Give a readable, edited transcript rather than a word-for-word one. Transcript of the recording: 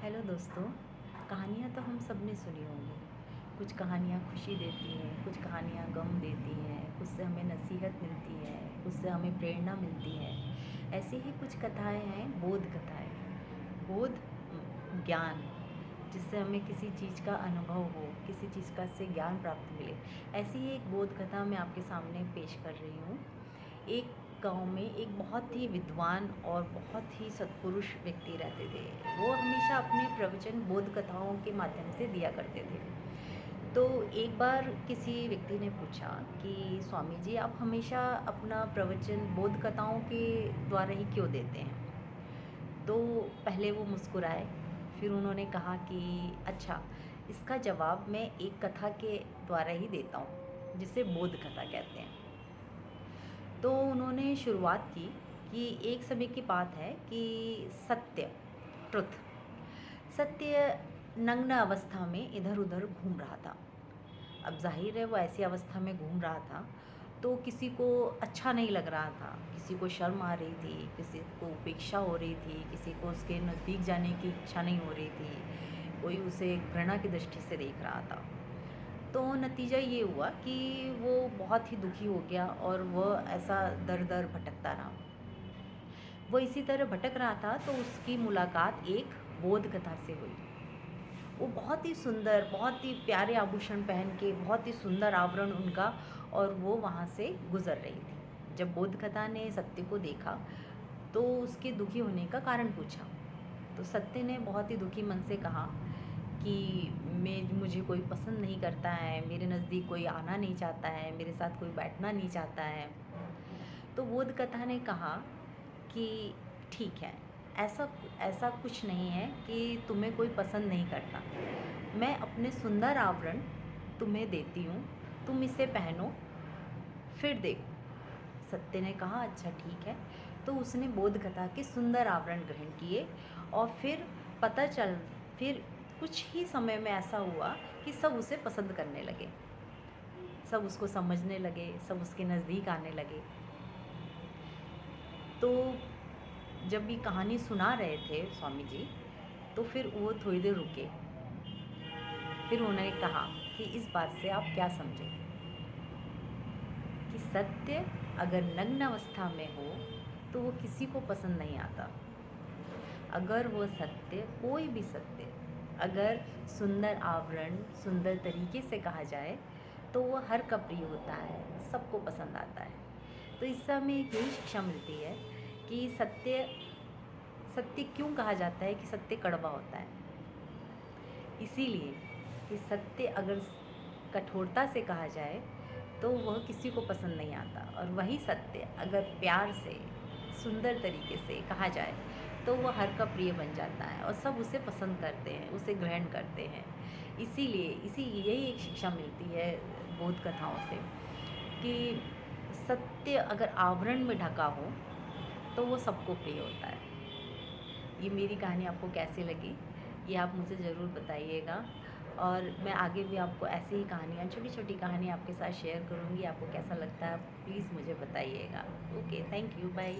Hello दोस्तों। कहानियाँ तो हम सब ने सुनी होंगी। कुछ कहानियाँ खुशी देती हैं, कुछ कहानियाँ गम देती हैं, कुछ से हमें नसीहत मिलती है, कुछ से हमें प्रेरणा मिलती है। ऐसी ही कुछ कथाएँ हैं बोध कथाएँ। बोध ज्ञान, जिससे हमें किसी चीज़ का अनुभव हो, किसी चीज़ का से ज्ञान प्राप्त मिले। ऐसी ही एक बोध कथा मैं आपके सामने पेश कर रही हूँ। एक गांव में एक बहुत ही विद्वान और बहुत ही सत्पुरुष व्यक्ति रहते थे। वो हमेशा अपने प्रवचन बोध कथाओं के माध्यम से दिया करते थे। तो एक बार किसी व्यक्ति ने पूछा कि स्वामी जी, आप हमेशा अपना प्रवचन बोध कथाओं के द्वारा ही क्यों देते हैं? तो पहले वो मुस्कुराए, फिर उन्होंने कहा कि अच्छा, इसका जवाब मैं एक कथा के द्वारा ही देता हूँ, जिसे बोध कथा कहते हैं। तो उन्होंने शुरुआत की कि एक समय की बात है कि सत्य, ट्रुथ, सत्य नग्न अवस्था में इधर-उधर घूम रहा था। अब ज़ाहिर है वो ऐसी अवस्था में घूम रहा था, तो किसी को अच्छा नहीं लग रहा था, किसी को शर्म आ रही थी, किसी को उपेक्षा हो रही थी, किसी को उसके नज़दीक जाने की इच्छा नहीं हो रही थी, कोई उसे घृणा की दृष्टि से देख रहा था। तो नतीजा ये हुआ कि वो बहुत ही दुखी हो गया और वह ऐसा दर-दर भटकता रहा। वो इसी तरह भटक रहा था तो उसकी मुलाकात एक बोध कथा से हुई। वो बहुत ही सुंदर, बहुत ही प्यारे आभूषण पहन के, बहुत ही सुंदर आवरण उनका, और वो वहाँ से गुज़र रही थी। जब बोध कथा ने सत्य को देखा, तो उसके दुखी होने का कारण पूछा। तो सत्य ने बहुत ही दुखी मन से कहा कि मुझे कोई पसंद नहीं करता है, मेरे नज़दीक कोई आना नहीं चाहता है, मेरे साथ कोई बैठना नहीं चाहता है। तो बोध कथा ने कहा कि ठीक है, ऐसा ऐसा कुछ नहीं है कि तुम्हें कोई पसंद नहीं करता। मैं अपने सुंदर आवरण तुम्हें देती हूँ, तुम इसे पहनो, फिर देखो। सत्य ने कहा अच्छा ठीक है। तो उसने बोध कथा के सुंदर आवरण ग्रहण किए, और फिर कुछ ही समय में ऐसा हुआ कि सब उसे पसंद करने लगे, सब उसको समझने लगे, सब उसके नज़दीक आने लगे। तो जब ये कहानी सुना रहे थे स्वामी जी, तो फिर वो थोड़ी देर रुके। फिर उन्होंने कहा कि इस बात से आप क्या समझे कि सत्य अगर नग्न अवस्था में हो तो वो किसी को पसंद नहीं आता। अगर वो सत्य, कोई भी सत्य, अगर सुंदर आवरण, सुंदर तरीके से कहा जाए, तो वो हर का प्रिय होता है, सबको पसंद आता है। तो इससे हमें एक यही शिक्षा मिलती है कि सत्य सत्य क्यों कहा जाता है कि सत्य कड़वा होता है। इसीलिए कि सत्य अगर कठोरता से कहा जाए तो वह किसी को पसंद नहीं आता, और वही सत्य अगर प्यार से, सुंदर तरीके से कहा जाए, तो वह हर का प्रिय बन जाता है और सब उसे पसंद करते हैं, उसे ग्रहण करते हैं। इसीलिए यही एक शिक्षा मिलती है बोध कथाओं से कि सत्य अगर आवरण में ढका हो तो वो सबको प्रिय होता है। ये मेरी कहानी आपको कैसी लगी, ये आप मुझे ज़रूर बताइएगा, और मैं आगे भी आपको ऐसी ही कहानियाँ, छोटी-छोटी कहानी आपके साथ शेयर करूँगी। आपको कैसा लगता है, प्लीज़ मुझे बताइएगा। Okay, thank you, bye.